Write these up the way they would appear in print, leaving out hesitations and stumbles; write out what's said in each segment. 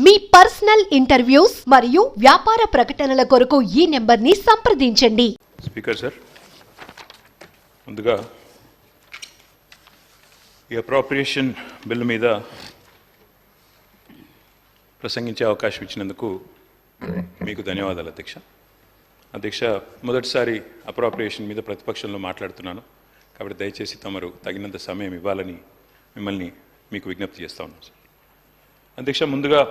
మీ personal interviews మరియు వ్యాపార ప్రకటనల కొరకు ఈ నెంబర్ని సంప్రదించండి. స్పీకర్ సార్, ముందుగా ఈ అప్రోప్రియేషన్ బిల్లు మీద ప్రసంగించే అవకాశం ఇచ్చినందుకు మీకు ధన్యవాదాలు అధ్యక్ష. మొదటిసారి అప్రోప్రియేషన్ మీద ప్రతిపక్షంలో మాట్లాడుతున్నాను కాబట్టి దయచేసి తమరు తగినంత సమయం ఇవ్వాలని మిమ్మల్ని మీకు విజ్ఞప్తి చేస్తా ఉన్నాను సార్. అధ్యక్ష, ముందుగా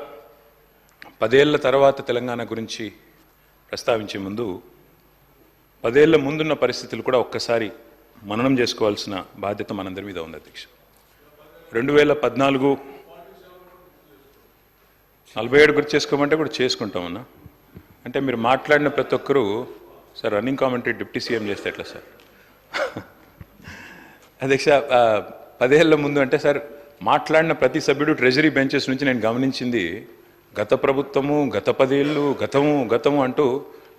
10 ఏళ్ల తర్వాత తెలంగాణ గురించి ప్రస్తావించే ముందు 10 ఏళ్ల ముందున్న పరిస్థితులు కూడా ఒక్కసారి మననం చేసుకోవాల్సిన బాధ్యత మనందరి మీద ఉంది అధ్యక్ష. 2014 47 గుర్తు చేసుకోమంటే కూడా చేసుకుంటామన్నా. అంటే మీరు మాట్లాడిన ప్రతి ఒక్కరూ sir running commentary deputy CM చేస్తే ఎట్లా సార్? అధ్యక్ష, 10 ఏళ్ల ముందు అంటే సార్ మాట్లాడిన ప్రతి సభ్యుడు ట్రెజరీ బెంచెస్ నుంచి నేను గమనించింది గత ప్రభుత్వము, గత 10 ఏళ్ళు, గతము అంటూ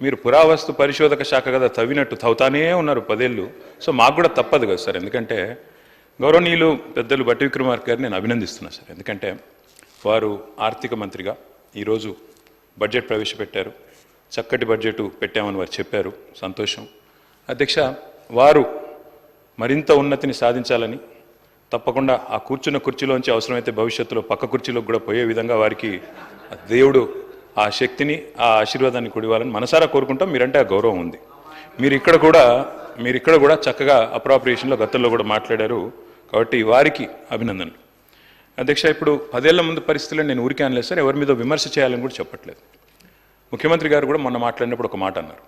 మీరు పురావస్తు పరిశోధక శాఖ కదా తవ్వినట్టు తవ్వుతానే ఉన్నారు 10 ఏళ్ళు. సో మాకు కూడా తప్పదు కదా సార్, ఎందుకంటే గౌరవనీయులు పెద్దలు బట్టి విక్రమార్క గారిని నేను అభినందిస్తున్నా సార్. ఎందుకంటే వారు ఆర్థిక మంత్రిగా ఈరోజు బడ్జెట్ ప్రవేశపెట్టారు, చక్కటి బడ్జెట్ పెట్టామని వారు చెప్పారు, సంతోషం అధ్యక్ష. వారు మరింత ఉన్నతిని సాధించాలని తప్పకుండా ఆ కూర్చున్న కుర్చీలోంచి అవసరమైతే భవిష్యత్తులో పక్క కుర్చీలోకి కూడా పోయే విధంగా వారికి దేవుడు ఆ శక్తిని, ఆ ఆశీర్వాదాన్ని కుడివ్వాలని మనసారా కోరుకుంటాం. మీరంటే ఆ గౌరవం ఉంది. మీరు ఇక్కడ కూడా చక్కగా అప్రోప్రియేషన్లో గతంలో కూడా మాట్లాడారు కాబట్టి వారికి అభినందనలు అధ్యక్ష. ఇప్పుడు 10 ఏళ్ల ముందు పరిస్థితులను నేను ఊరికే అనలేదు సార్, ఎవరి మీద విమర్శ చేయాలని కూడా చెప్పట్లేదు. ముఖ్యమంత్రి గారు కూడా మొన్న మాట్లాడినప్పుడు ఒక మాట అన్నారు.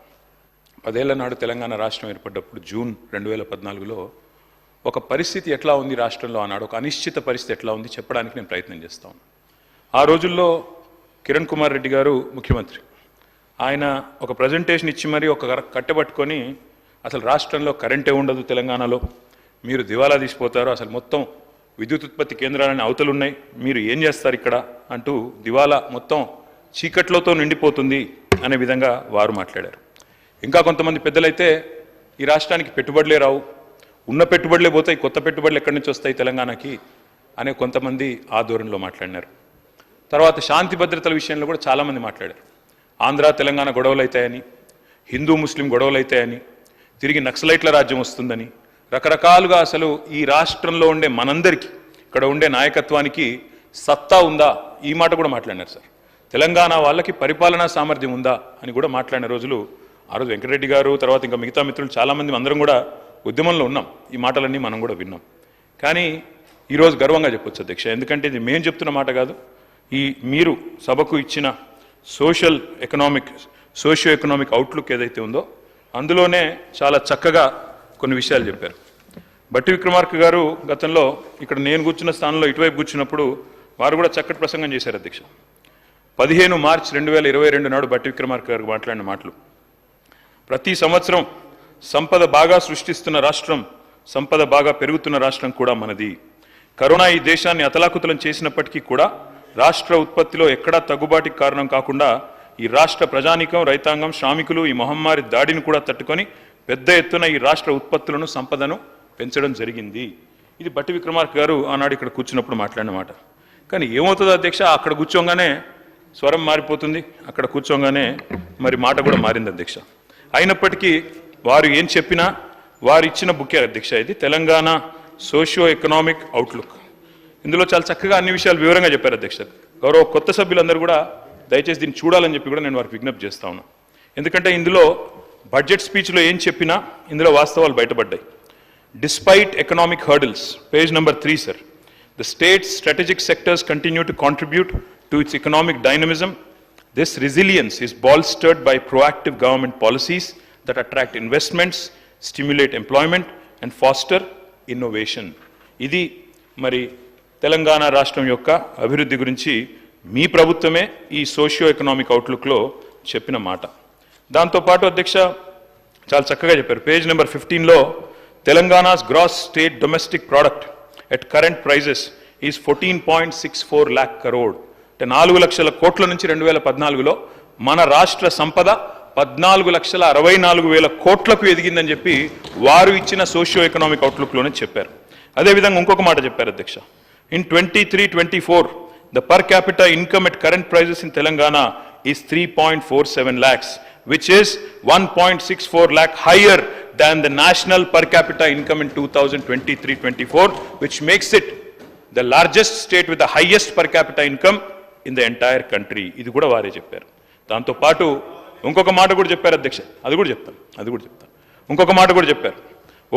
10 ఏళ్ల నాడు తెలంగాణ రాష్ట్రం ఏర్పడ్డప్పుడు జూన్ 2014లో ఒక పరిస్థితి ఎట్లా ఉంది రాష్ట్రంలో అన్నాడు, ఒక అనిశ్చిత పరిస్థితి ఎట్లా ఉంది చెప్పడానికి నేను ప్రయత్నం చేస్తాను. ఆ రోజుల్లో కిరణ్ కుమార్ రెడ్డి గారు ముఖ్యమంత్రి, ఆయన ఒక ప్రజెంటేషన్ ఇచ్చి మరీ ఒక కట్టెబట్టుకొని అసలు రాష్ట్రంలో కరెంటే ఉండదు, తెలంగాణలో మీరు దివాలా తీసిపోతారు, అసలు మొత్తం విద్యుత్ ఉత్పత్తి కేంద్రాలని అవతలు ఉన్నాయి, మీరు ఏం చేస్తారు ఇక్కడ అంటూ దివాలా మొత్తం చీకట్లతో నిండిపోతుంది అనే విధంగా వారు మాట్లాడారు. ఇంకా కొంతమంది పెద్దలైతే ఈ రాష్ట్రానికి పెట్టుబడులే రావు, ఉన్న పెట్టుబడులే పోతాయి, కొత్త పెట్టుబడులు ఎక్కడి నుంచి వస్తాయి తెలంగాణకి అనే కొంతమంది ఆ ధోరణిలో మాట్లాడినారు. తర్వాత శాంతి భద్రతల విషయంలో కూడా చాలామంది మాట్లాడారు. ఆంధ్ర తెలంగాణ గొడవలు అవుతాయని, హిందూ ముస్లిం గొడవలు అవుతాయని, తిరిగి నక్సలైట్ల రాజ్యం వస్తుందని, రకరకాలుగా అసలు ఈ రాష్ట్రంలో ఉండే మనందరికీ, ఇక్కడ ఉండే నాయకత్వానికి సత్తా ఉందా ఈ మాట కూడా మాట్లాడినారు సార్. తెలంగాణ వాళ్ళకి పరిపాలనా సామర్థ్యం ఉందా అని కూడా మాట్లాడిన రోజులు ఆ రోజు వెంకటరెడ్డి గారు, తర్వాత ఇంకా మిగతా మిత్రులు చాలామంది అందరం కూడా ఉద్యమంలో ఉన్నాం. ఈ మాటలన్నీ మనం కూడా విన్నాం. కానీ ఈరోజు గర్వంగా చెప్పొచ్చు అధ్యక్ష, ఎందుకంటే ఇది మేము చెప్తున్న మాట కాదు, ఈ మీరు సభకు ఇచ్చిన సోషియో ఎకనామిక్ అవుట్లుక్ ఏదైతే ఉందో అందులోనే చాలా చక్కగా కొన్ని విషయాలు చెప్పారు. బట్టి విక్రమార్క గారు గతంలో ఇక్కడ నేను కూర్చున్న స్థానంలో ఇటువైపు కూర్చున్నప్పుడు వారు కూడా చక్కటి ప్రసంగం చేశారు అధ్యక్ష. 15 మార్చి 2022 నాడు బట్టి విక్రమార్క గారు మాట్లాడిన మాటలు, ప్రతి సంవత్సరం సంపద బాగా సృష్టిస్తున్న రాష్ట్రం, సంపద బాగా పెరుగుతున్న రాష్ట్రం కూడా మనది. కరోనా ఈ దేశాన్ని అతలాకుతలం చేసినప్పటికీ కూడా రాష్ట్ర ఉత్పత్తిలో ఎక్కడా తగ్గుబాటికి కారణం కాకుండా ఈ రాష్ట్ర ప్రజానీకం, రైతాంగం, శ్రామికులు ఈ మహమ్మారి దాడిని కూడా తట్టుకొని పెద్ద ఎత్తున ఈ రాష్ట్ర ఉత్పత్తులను, సంపదను పెంచడం జరిగింది. ఇది బట్టి విక్రమార్క గారు ఆనాడు ఇక్కడ కూర్చున్నప్పుడు మాట్లాడిన మాట. కానీ ఏమవుతుందో అధ్యక్ష, అక్కడ కూర్చోగానే స్వరం మారిపోతుంది, అక్కడ కూర్చోగానే మరి మాట కూడా మారింది అధ్యక్ష. అయినప్పటికీ వారు ఏం చెప్పినా వారు ఇచ్చిన బుక్కే అధ్యక్ష ఇది తెలంగాణ సోషియో ఎకనామిక్ అవుట్లుక్. ఇందులో చాలా చక్కగా అన్ని విషయాలు వివరంగా చెప్పారు అధ్యక్ష. గౌరవ కొత్త సభ్యులందరూ కూడా దయచేసి దీన్ని చూడాలని చెప్పి కూడా నేను వారికి విజ్ఞప్తి చేస్తా ఉన్నాను. ఎందుకంటే ఇందులో బడ్జెట్ స్పీచ్లో ఏం చెప్పినా ఇందులో వాస్తవాలు బయటపడ్డాయి. Despite economic hurdles, page number 3 sir, the states strategic sectors continue to contribute to it's economic dynamism. This resilience is bolstered by proactive government policies that attract investments, stimulate employment and foster innovation. ఇది మరి తెలంగాణ రాష్ట్రం యొక్క అభివృద్ధి గురించి మీ ప్రభుత్వమే ఈ socio economic అవుట్లుక్లో చెప్పిన మాట. దాంతోపాటు అధ్యక్ష చాలా చక్కగా చెప్పారు. పేజ్ నెంబర్ 15లో Telangana's gross state domestic product at current prices is 14.64 lakh crore. అంటే 4 లక్షల కోట్ల నుంచి 2014లో మన రాష్ట్ర సంపద 14,64,000 కోట్లకు ఎదిగిందని చెప్పి వారు ఇచ్చిన సోషియో ఎకనామిక్ అవుట్లుక్లోనే చెప్పారు. అదేవిధంగా ఇంకొక మాట చెప్పారు అధ్యక్ష, in 23-24 the per capita income at current prices in Telangana is 3.47 lakhs, which is 1.64 lakh higher than the national per capita income in 2023-24, which makes it the largest state with the highest per capita income in the entire country. ఇది కూడా వారే చెప్పారు. దాంతో పాటు ఇంకొక మాట కూడా చెప్పారు అధ్యక్ష, అది కూడా చెప్తాను. ఇంకొక మాట కూడా చెప్పారు.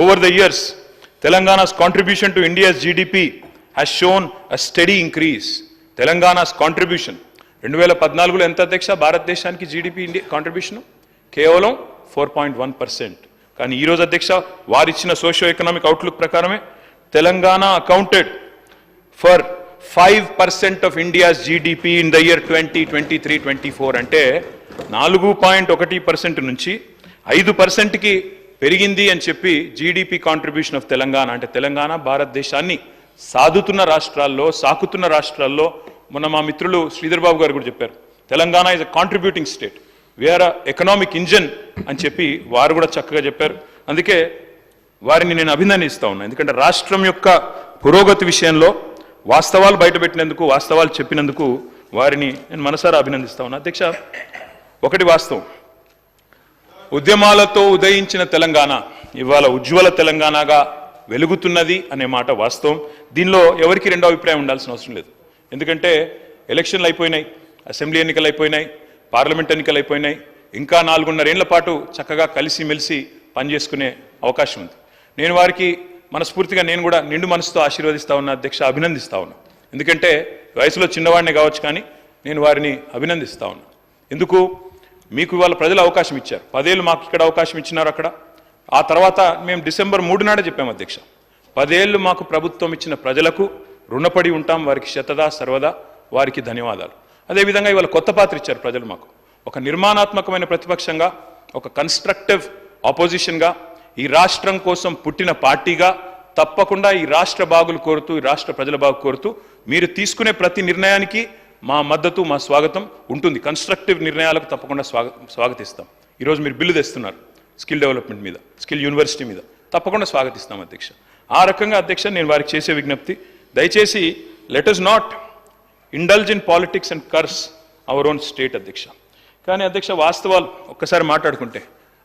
Over the years, Telangana's contribution to India's GDP has shown a steady increase. Telangana's contribution 2014లో ఎంత అధ్యక్ష భారతదేశానికి జీడిపి కాంట్రిబ్యూషన్ కేవలం 4.1%. కానీ ఈరోజు అధ్యక్ష వారిచ్చిన సోషియో ఎకనామిక్ అవుట్లుక్ ప్రకారమే Telangana accounted for 5% of India's GDP in the year 2023-24. అంటే 4.1% నుంచి 5%కి పెరిగింది అని చెప్పి జీడిపి కాంట్రిబ్యూషన్ ఆఫ్ తెలంగాణ. అంటే తెలంగాణ భారతదేశాన్ని సాకుతున్న రాష్ట్రాల్లో మొన్న మా మిత్రులు శ్రీధర్ బాబు గారు కూడా చెప్పారు, Telangana is a contributing state, we are economic engine అని చెప్పి వారు కూడా చక్కగా చెప్పారు. అందుకే వారిని నేను అభినందిస్తా ఉన్నాను. ఎందుకంటే రాష్ట్రం యొక్క పురోగతి విషయంలో వాస్తవాలు బయటపెట్టినందుకు, వాస్తవాలు చెప్పినందుకు వారిని నేను మనసారా అభినందిస్తా ఉన్నా. అధ్యక్ష, ఒకటి వాస్తవం, ఉద్యమాలతో ఉదయించిన తెలంగాణ ఇవాళ ఉజ్వల తెలంగాణగా వెలుగుతున్నది అనే మాట వాస్తవం. దీనిలో ఎవరికి రెండో అభిప్రాయం ఉండాల్సిన అవసరం లేదు. ఎందుకంటే ఎలక్షన్లు అయిపోయినాయి, అసెంబ్లీ ఎన్నికలు అయిపోయినాయి, పార్లమెంట్ ఎన్నికలు అయిపోయినాయి, ఇంకా 4.5 ఏళ్ల పాటు చక్కగా కలిసిమెలిసి పనిచేసుకునే అవకాశం ఉంది. నేను వారికి మనస్ఫూర్తిగా నేను కూడా నిండు మనసుతో ఆశీర్వదిస్తా ఉన్నా అధ్యక్ష, అభినందిస్తా ఉన్నా. ఎందుకంటే వయసులో చిన్నవాడినే కావచ్చు కానీ నేను వారిని అభినందిస్తా ఉన్నా. ఎందుకు? మీకు ఇవాళ ప్రజలు అవకాశం ఇచ్చారు, 10 ఏళ్ళు మాకు ఇక్కడ అవకాశం ఇచ్చినారు అక్కడ. ఆ తర్వాత మేము డిసెంబర్ 3 నాడే చెప్పాము అధ్యక్ష, 10 ఏళ్ళు మాకు ప్రభుత్వం ఇచ్చిన ప్రజలకు రుణపడి ఉంటాం, వారికి శతదా సర్వదా వారికి ధన్యవాదాలు. అదేవిధంగా ఇవాళ కొత్త పాత్ర ఇచ్చారు ప్రజలు మాకు, ఒక నిర్మాణాత్మకమైన ప్రతిపక్షంగా, ఒక కన్స్ట్రక్టివ్ ఆపోజిషన్గా, ఈ రాష్ట్రం కోసం పుట్టిన పార్టీగా తప్పకుండా ఈ రాష్ట్ర బాగులు కోరుతూ, ఈ రాష్ట్ర ప్రజల బాగు కోరుతూ మీరు తీసుకునే ప్రతి నిర్ణయానికి మా మద్దతు, మా స్వాగతం ఉంటుంది. కన్స్ట్రక్టివ్ నిర్ణయాలకు తప్పకుండా స్వాగతిస్తాం. ఈరోజు మీరు బిల్లు తెస్తున్నారు స్కిల్ డెవలప్మెంట్ మీద, స్కిల్ యూనివర్సిటీ మీద, తప్పకుండా స్వాగతిస్తాం అధ్యక్ష. ఆ రకంగా అధ్యక్ష నేను వారికి చేసే విజ్ఞప్తి, దయచేసి let us not indulge in politics and curse our own state అధ్యక్ష. కానీ అధ్యక్ష వాస్తవాలు ఒక్కసారి మాట్లాడుకుంటే,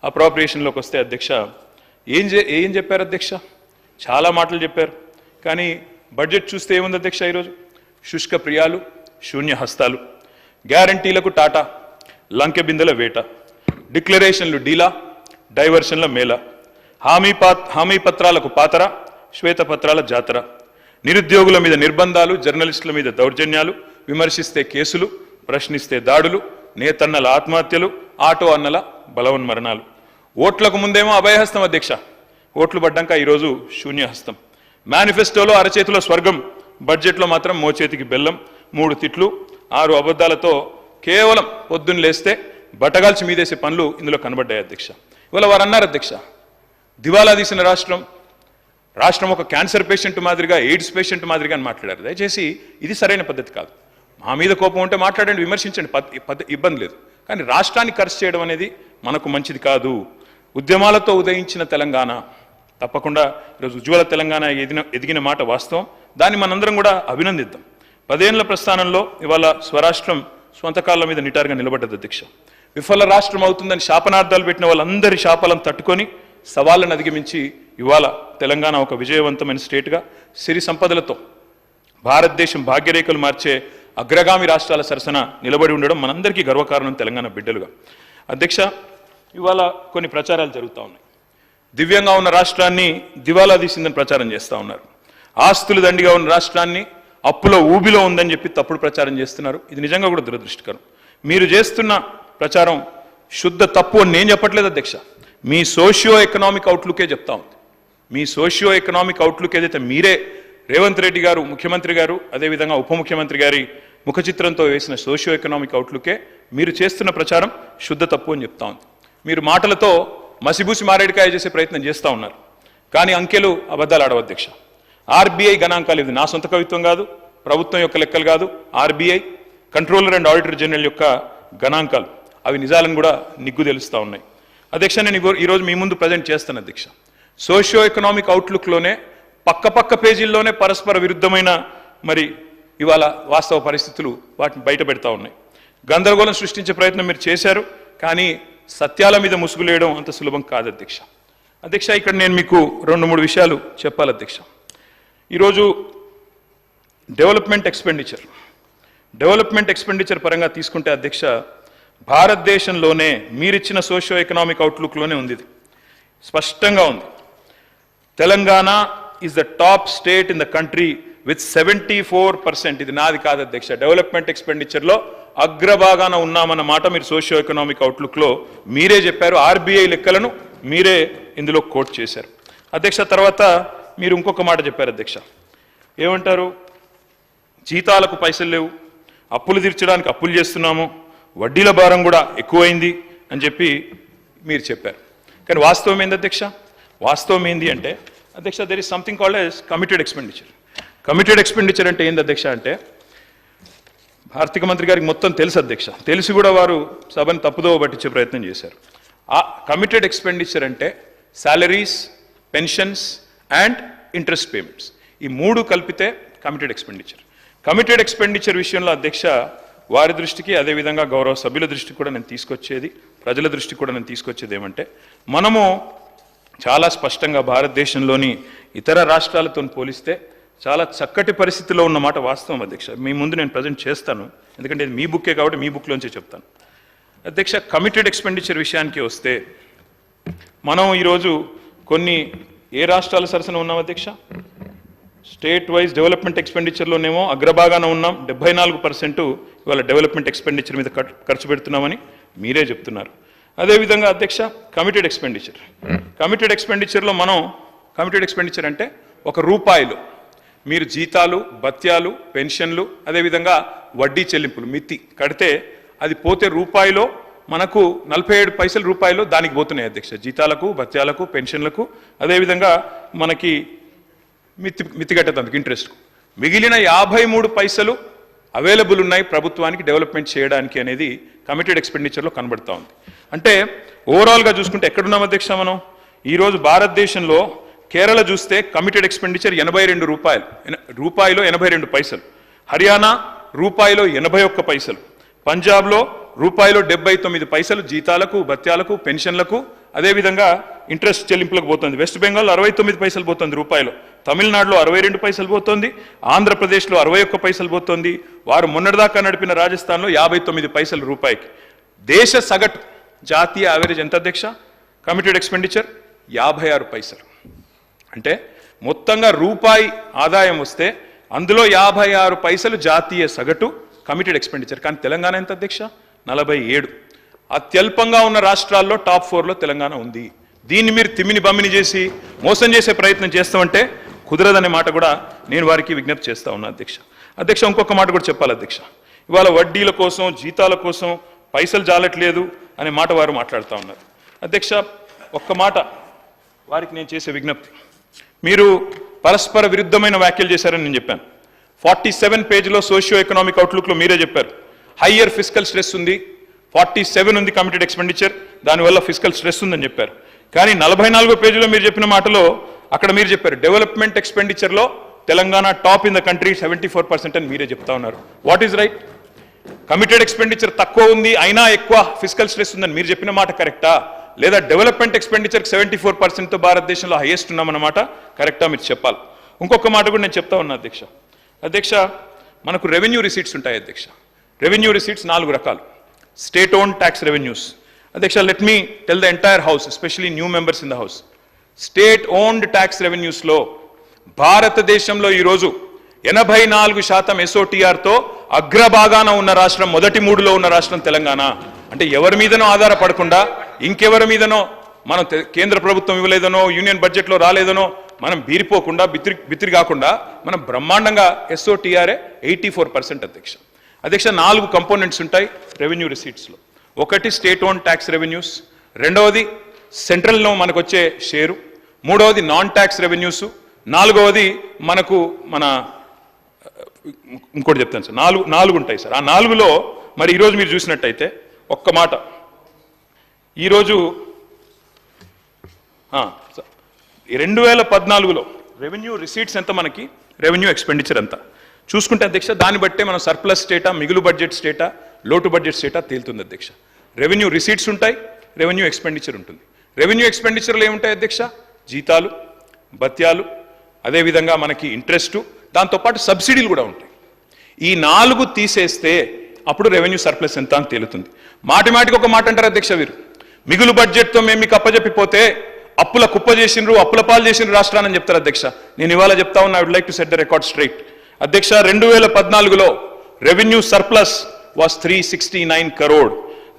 అప్రోప్రియేషన్లోకి వస్తే అధ్యక్ష ఏం చెప్పారు అధ్యక్ష? చాలా మాటలు చెప్పారు. కానీ బడ్జెట్ చూస్తే ఏముంది అధ్యక్ష? ఈరోజు శుష్క ప్రియాలు, శూన్య హస్తాలు, గ్యారంటీలకు టాటా, లంకె బిందెల వేట, డిక్లరేషన్లు డీలా, డైవర్షన్ల మేళ, హామీ పత్రాలకు పాతర, శ్వేతపత్రాల జాతర, నిరుద్యోగుల మీద నిర్బంధాలు, జర్నలిస్టుల మీద దౌర్జన్యాలు, విమర్శిస్తే కేసులు, ప్రశ్నిస్తే దాడులు, నేతన్నల ఆత్మహత్యలు, ఆటో అన్నల బలవన్మరణాలు. ఓట్లకు ముందేమో అభయహస్తం అధ్యక్ష, ఓట్లు పడ్డాక ఈరోజు శూన్యహస్తం. మేనిఫెస్టోలో అరచేతిలో స్వర్గం, బడ్జెట్లో మాత్రం మోచేతికి బెల్లం, 3 తిట్లు 6 అబద్ధాలతో కేవలం పొద్దున్న లేస్తే బట్టగాల్చి మీదేసే పనులు ఇందులో కనబడ్డాయి అధ్యక్ష. ఇవాళ వారు అన్నారు అధ్యక్ష, దివాలా తీసిన రాష్ట్రం ఒక క్యాన్సర్ పేషెంట్ మాదిరిగా, ఎయిడ్స్ పేషెంట్ మాదిరిగా అని మాట్లాడారు. దయచేసి ఇది సరైన పద్ధతి కాదు. మా మీద కోపం ఉంటే మాట్లాడండి, విమర్శించండి, ఇబ్బంది లేదు. కానీ రాష్ట్రాన్ని ఖర్చు చేయడం అనేది మనకు మంచిది కాదు. ఉద్యమాలతో ఉదయించిన తెలంగాణ తప్పకుండా ఈరోజు ఉజ్వల తెలంగాణ ఎదిగిన మాట వాస్తవం. దాన్ని మనందరం కూడా అభినందిద్దాం. 10 ఏళ్ల ప్రస్థానంలో ఇవాళ స్వరాష్ట్రం స్వంత కాళ్ళ మీద నిటారుగా నిలబడ్డది అధ్యక్ష. విఫల రాష్ట్రం అవుతుందని శాపనార్థాలు పెట్టిన వాళ్ళందరి శాపాలను తట్టుకొని సవాళ్ళను అధిగమించి ఇవాళ తెలంగాణ ఒక విజయవంతమైన స్టేట్గా సిరి సంపదలతో భారతదేశం భాగ్యరేఖలు మార్చే అగ్రగామి రాష్ట్రాల సరసన నిలబడి ఉండడం మనందరికీ గర్వకారణం తెలంగాణ బిడ్డలుగా. అధ్యక్ష, ఇవాళ కొన్ని ప్రచారాలు జరుగుతూ ఉన్నాయి. దివ్యంగా ఉన్న రాష్ట్రాన్ని దివాలా తీసిందని ప్రచారం చేస్తూ ఉన్నారు. ఆస్తులు దండిగా ఉన్న రాష్ట్రాన్ని అప్పులో ఊబిలో ఉందని చెప్పి తప్పుడు ప్రచారం చేస్తున్నారు. ఇది నిజంగా కూడా దురదృష్టకరం. మీరు చేస్తున్న ప్రచారం శుద్ధ తప్పు అని నేను చెప్పట్లేదు అధ్యక్ష, మీ సోషియో ఎకనామిక్ అవుట్లుకే చెప్తా ఉంది. మీ సోషియో ఎకనామిక్ అవుట్లుక్ ఏదైతే మీరే రేవంత్ రెడ్డి గారు ముఖ్యమంత్రి గారు అదేవిధంగా ఉప ముఖ్యమంత్రి గారి ముఖ చిత్రంతో వేసిన సోషియో ఎకనామిక్ అవుట్లుకే మీరు చేస్తున్న ప్రచారం శుద్ధ తప్పు అని చెప్తా ఉంది. మీరు మాటలతో మసిబూసి మారేడికాయ చేసే ప్రయత్నం చేస్తూ ఉన్నారు. కానీ అంకెలు అబద్ధాలు ఆడవు అధ్యక్ష. ఆర్బీఐ గణాంకాలు, ఇది నా సొంత కవిత్వం కాదు, ప్రభుత్వం యొక్క లెక్కలు కాదు, RBI controller and auditor general యొక్క గణాంకాలు, అవి నిజాలను కూడా నిగ్గు తెలుస్తూ ఉన్నాయి. అధ్యక్ష, నేను ఈరోజు మీ ముందు ప్రజెంట్ చేస్తాను అధ్యక్ష. సోషియో ఎకనామిక్ అవుట్లుక్లోనే పక్క పేజీల్లోనే పరస్పర విరుద్ధమైన మరి ఇవాళ వాస్తవ పరిస్థితులు వాటిని బయట పెడతా ఉన్నాయి. గందరగోళం సృష్టించే ప్రయత్నం మీరు చేశారు, కానీ సత్యాల మీద ముసుగులేయడం అంత సులభం కాదు అధ్యక్ష. అధ్యక్ష, ఇక్కడ నేను మీకు 2-3 విషయాలు చెప్పాలి అధ్యక్ష. ఈరోజు డెవలప్మెంట్ ఎక్స్పెండిచర్ పరంగా తీసుకుంటే అధ్యక్ష, భారతదేశంలోనే మీరిచ్చిన సోషియో ఎకనామిక్ అవుట్లుక్లోనే ఉంది, ఇది స్పష్టంగా ఉంది. Telangana is the top state in the country with 74%. ఇది నాది కాదు అధ్యక్ష, డెవలప్మెంట్ ఎక్స్పెండిచర్లో అగ్రభాగాన ఉన్నామన్న మాట మీరు సోషియో ఎకనామిక్ అవుట్లుక్లో మీరే చెప్పారు. ఆర్బీఐ లెక్కలను మీరే ఇందులో కోట్ చేశారు అధ్యక్ష. తర్వాత మీరు ఇంకొక మాట చెప్పారు అధ్యక్ష, ఏమంటారు, జీతాలకు పైసలు లేవు, అప్పులు తీర్చడానికి అప్పులు చేస్తున్నాము, వడ్డీల భారం కూడా ఎక్కువైంది అని చెప్పి మీరు చెప్పారు. కానీ వాస్తవం ఏంది అధ్యక్ష? వాస్తవం ఏంది అంటే అధ్యక్ష, there is something called as committed expenditure. Committed expenditure అంటే ఏంది అధ్యక్ష అంటే, ఆర్థిక మంత్రి గారికి మొత్తం తెలుసు అధ్యక్ష, తెలిసి కూడా వారు సభను తప్పుదోవ పట్టించే ప్రయత్నం చేశారు. ఆ కమిటెడ్ ఎక్స్పెండిచర్ అంటే salaries, pensions and interest payments, ఈ 3 కలిపితే కమిటెడ్ ఎక్స్పెండిచర్. కమిటెడ్ ఎక్స్పెండిచర్ విషయంలో అధ్యక్ష, వారి దృష్టికి, అదేవిధంగా గౌరవ సభ్యుల దృష్టికి కూడా నేను తీసుకొచ్చేది, ప్రజల దృష్టికి కూడా నేను తీసుకొచ్చేది ఏమంటే, మనము చాలా స్పష్టంగా భారతదేశంలోని ఇతర రాష్ట్రాలతో పోలిస్తే చాలా చక్కటి పరిస్థితిలో ఉన్నమాట వాస్తవం అధ్యక్ష. మీ ముందు నేను ప్రజెంట్ చేస్తాను, ఎందుకంటే ఇది మీ బుక్కే కాబట్టి మీ బుక్లోంచే చెప్తాను అధ్యక్ష. కమిటెడ్ ఎక్స్పెండిచర్ విషయానికి వస్తే, మనం ఈరోజు కొన్ని ఏ రాష్ట్రాల సరసన ఉన్నాం అధ్యక్ష? స్టేట్ వైజ్ డెవలప్మెంట్ ఎక్స్పెండిచర్లోనేమో అగ్రభాగాన ఉన్నాం, 74% ఇవాళ డెవలప్మెంట్ ఎక్స్పెండిచర్ మీద ఖర్చు పెడుతున్నామని మీరే చెప్తున్నారు. అదేవిధంగా అధ్యక్ష, కమిటెడ్ ఎక్స్పెండిచర్లో మనం, కమిటెడ్ ఎక్స్పెండిచర్ అంటే ₹1 మీరు జీతాలు, భత్యాలు, పెన్షన్లు, అదేవిధంగా వడ్డీ చెల్లింపులు మితి కడితే అది పోతే రూపాయిలో మనకు 47 పైసలు రూపాయలు దానికి పోతున్నాయి అధ్యక్ష, జీతాలకు, భత్యాలకు, పెన్షన్లకు, అదేవిధంగా మనకి మితి కట్టేందుకు ఇంట్రెస్ట్కు. మిగిలిన 53 పైసలు అవైలబుల్ ఉన్నాయి ప్రభుత్వానికి డెవలప్మెంట్ చేయడానికి అనేది కమిటెడ్ ఎక్స్పెండిచర్లో కనబడతా ఉంది. అంటే ఓవరాల్గా చూసుకుంటే ఎక్కడున్నాం అధ్యక్ష మనం? ఈరోజు భారతదేశంలో కేరళ చూస్తే కమిటెడ్ ఎక్స్పెండిచర్ రూపాయిలో 82 పైసలు, హర్యానా రూపాయిలో 81 పైసలు, పంజాబ్లో రూపాయిలో 79 పైసలు జీతాలకు, భత్యాలకు, పెన్షన్లకు, అదేవిధంగా ఇంట్రెస్ట్ చెల్లింపులకు పోతుంది. వెస్ట్ బెంగాల్ 69 పైసలు పోతుంది రూపాయిలో, తమిళనాడులో 62 పైసలు పోతుంది, ఆంధ్రప్రదేశ్లో 61 పైసలు పోతుంది, వారు మొన్నటిదాకా నడిపిన రాజస్థాన్లో 59 పైసలు రూపాయికి. దేశ సగటు జాతీయ యావరేజ్ ఎంత అధ్యక్ష? కమిటెడ్ ఎక్స్పెండిచర్ 56 పైసలు. అంటే మొత్తంగా రూపాయి ఆదాయం వస్తే అందులో 56 పైసలు జాతీయ సగటు కమిటెడ్ ఎక్స్పెండిచర్. కానీ తెలంగాణ ఎంత అధ్యక్ష? 47. అత్యల్పంగా ఉన్న రాష్ట్రాల్లో టాప్ 4లో తెలంగాణ ఉంది. దీన్ని మీరు తిమ్మిని బమ్మిని చేసి మోసం చేసే ప్రయత్నం చేస్తామంటే కుదరదనే మాట కూడా నేను వారికి విజ్ఞప్తి చేస్తా ఉన్నా అధ్యక్ష. ఇంకొక మాట కూడా చెప్పాలి అధ్యక్ష, ఇవాళ వడ్డీల కోసం, జీతాల కోసం పైసలు జాలట్లేదు అనే మాట వారు మాట్లాడుతూ ఉన్నారు అధ్యక్ష. ఒక్క మాట వారికి నేను చేసే విజ్ఞప్తి, మీరు పరస్పర విరుద్ధమైన వ్యాఖ్యలు చేశారని నేను చెప్పాను. 47 పేజీలో సోషియో ఎకనామిక్ అవుట్లుక్లో మీరే చెప్పారు హయ్యర్ ఫిస్కల్ స్ట్రెస్ ఉంది, 47 ఉంది కమిటెడ్ ఎక్స్పెండిచర్, దానివల్ల ఫిస్కల్ స్ట్రెస్ ఉందని చెప్పారు. కానీ 44 పేజీలో మీరు చెప్పిన మాటలో అక్కడ మీరు చెప్పారు డెవలప్మెంట్ ఎక్స్పెండిచర్లో Telangana top in the country 74% అని మీరే చెప్తా ఉన్నారు. What is right? Committed expenditure తక్కువ ఉంది అయినా ఎక్కువ ఫిస్కల్ స్ట్రెస్ ఉందని మీరు చెప్పిన మాట కరెక్టా? లేదా డెవలప్మెంట్ ఎక్స్పెండిచర్ 74%తో భారతదేశంలో హైయెస్ట్ ఉన్నామన్నమాట కరెక్టా? మీరు చెప్పాలి. ఇంకొక మాట కూడా నేను చెప్తా ఉన్నా అధ్యక్ష, మనకు రెవెన్యూ రిసీట్స్ ఉంటాయి అధ్యక్ష. రెవెన్యూ రిసీట్స్ 4 రకాలు. స్టేట్ ఓన్ ట్యాక్స్ రెవెన్యూస్ అధ్యక్ష, let me tell the entire house, especially new members in the house, state owned tax రెవెన్యూస్లో భారతదేశంలో ఈరోజు 84% SOTRతో అగ్రభాగాన ఉన్న రాష్ట్రం, మొదటి 3లో ఉన్న రాష్ట్రం తెలంగాణ. అంటే ఎవరి మీదనో ఆధారపడకుండా, ఇంకెవరి మీదనో మనం కేంద్ర ప్రభుత్వం ఇవ్వలేదనో, యూనియన్ బడ్జెట్లో రాలేదనో మనం బీరిపోకుండా, బిత్తిరి కాకుండా మనం బ్రహ్మాండంగా SOTR 84% అధ్యక్ష. 4 కంపోనెంట్స్ ఉంటాయి రెవెన్యూ రిసీట్స్లో. ఒకటి స్టేట్ ఓన్ ట్యాక్స్ రెవెన్యూస్, రెండవది సెంట్రల్లో మనకు వచ్చే షేరు, మూడవది నాన్ ట్యాక్స్ రెవెన్యూస్, నాలుగవది మనకు ఇంకోటి చెప్తాను సార్, 4 ఉంటాయి సార్. ఆ 4లో మరి ఈరోజు మీరు చూసినట్టయితే ఒక్క మాట, ఈరోజు 2014లో రెవెన్యూ రిసీట్స్ ఎంత, మనకి రెవెన్యూ ఎక్స్పెండిచర్ ఎంత? చూసుకుంటే అధ్యక్ష దాన్ని బట్టే మనం సర్ప్లస్ స్టేటా, మిగులు బడ్జెట్ స్టేటా, లోటు బడ్జెట్ స్టేటా తేలుతుంది అధ్యక్ష. రెవెన్యూ రిసీట్స్ ఉంటాయి, రెవెన్యూ ఎక్స్పెండిచర్ ఉంటుంది. రెవెన్యూ ఎక్స్పెండిచర్లు ఏముంటాయి అధ్యక్ష? జీతాలు, భత్యాలు, అదేవిధంగా మనకి ఇంట్రెస్టు, దాంతోపాటు సబ్సిడీలు కూడా ఉంటాయి. ఈ 4 తీసేస్తే అప్పుడు రెవెన్యూ సర్ప్లస్ ఎంత అని తేలుతుంది. మాటికి ఒక మాట అంటారు అధ్యక్ష వీరు, మిగులు బడ్జెట్తో మేము మీకు అప్పజెప్పిపోతే అప్పుల కుప్ప చేసినారు, అప్పుల పాలు చేసినారు రాష్ట్రాన్ని అని చెప్తారు అధ్యక్ష. నేను ఇవాళ చెప్తా ఉన్నా, I would like to set the record straight. అధ్యక్ష 2014లో రెవెన్యూ సర్ప్లస్ వాస్ 369 crore.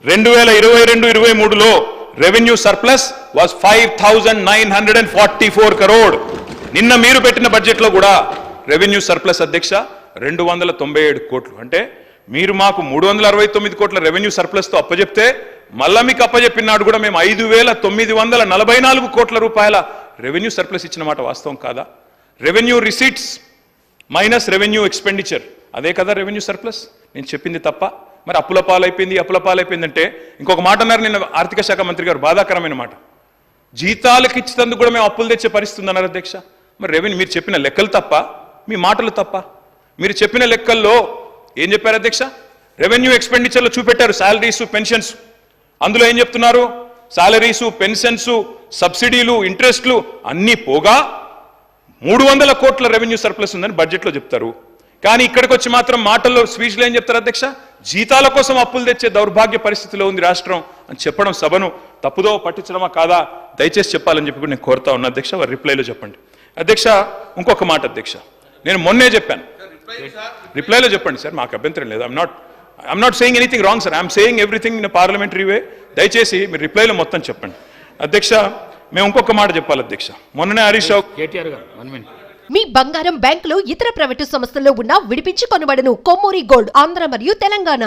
2022-23లో రెవెన్యూ సర్ప్లస్ వాస్ 5944 crore. నిన్న మీరు పెట్టిన బడ్జెట్లో కూడా రెవెన్యూ సర్ప్లస్ అధ్యక్ష 297 కోట్లు. అంటే మీరు మాకు 369 కోట్ల రెవెన్యూ సర్ప్లస్తో అప్పజెప్తే మళ్ళా మీకు అప్పజెప్పినాడు కూడా మేము 5,944 కోట్ల రూపాయల రెవెన్యూ సర్ప్లస్ ఇచ్చిన మాట వాస్తవం కాదా? Revenue receipts minus revenue expenditure, అదే కదా రెవెన్యూ సర్ప్లస్. నేను చెప్పింది తప్ప? మరి అప్పుల పాలైపోయిందంటే ఇంకొక మాట అన్నారు నిన్న ఆర్థిక శాఖ మంత్రి గారు, బాధాకరమైన మాట. జీతాలకు ఇచ్చినందుకు కూడా మేము అప్పులు తెచ్చే పరిస్థితి అన్నారు అధ్యక్ష. మరి రెవెన్యూ మీరు చెప్పిన లెక్కలు తప్ప, మీ మాటలు తప్ప? మీరు చెప్పిన లెక్కల్లో ఏం చెప్పారు అధ్యక్ష? రెవెన్యూ ఎక్స్పెండిచర్లో చూపెట్టారు శాలరీసు, పెన్షన్స్. అందులో ఏం చెప్తున్నారు? శాలరీసు, పెన్షన్స్, సబ్సిడీలు, ఇంట్రెస్ట్లు అన్నీ పోగా 300 కోట్ల రెవెన్యూ సర్ప్లస్ ఉందని బడ్జెట్లో చెప్తారు. కానీ ఇక్కడికి వచ్చి మాత్రం మాటల్లో, స్పీచ్లో ఏం చెప్తారు అధ్యక్ష? జీతాల కోసం అప్పులు తెచ్చే దౌర్భాగ్య పరిస్థితిలో ఉంది రాష్ట్రం అని చెప్పడం సభను తప్పుదో పట్టించడమా కాదా? దయచేసి చెప్పాలని చెప్పి కూడా నేను కోరుతా ఉన్నా అధ్యక్ష. వారి రిప్లైలో చెప్పండి అధ్యక్ష. ఇంకొక మాట అధ్యక్ష, నేను మొన్నే చెప్పాను, రిప్లైలో చెప్పండి సార్, మాకు అభ్యంతరం లేదు. I'm not saying anything wrong sir, I'm saying everything in parliamentary way. దయచేసి మీరు రిప్లైలో మొత్తం చెప్పండి అధ్యక్ష. మేము ఇంకొక మాట చెప్పాలి అధ్యక్ష. మొన్ననే హరీష్ రావు కేటీఆర్ గారు 1 minute. మీ బంగారం బ్యాంకులో ఇతర ప్రైవేటు సంస్థల్లో ఉన్న విడిపించి కొనబడను. కొమ్మూరి గోల్డ్, ఆంధ్ర మరియు తెలంగాణ.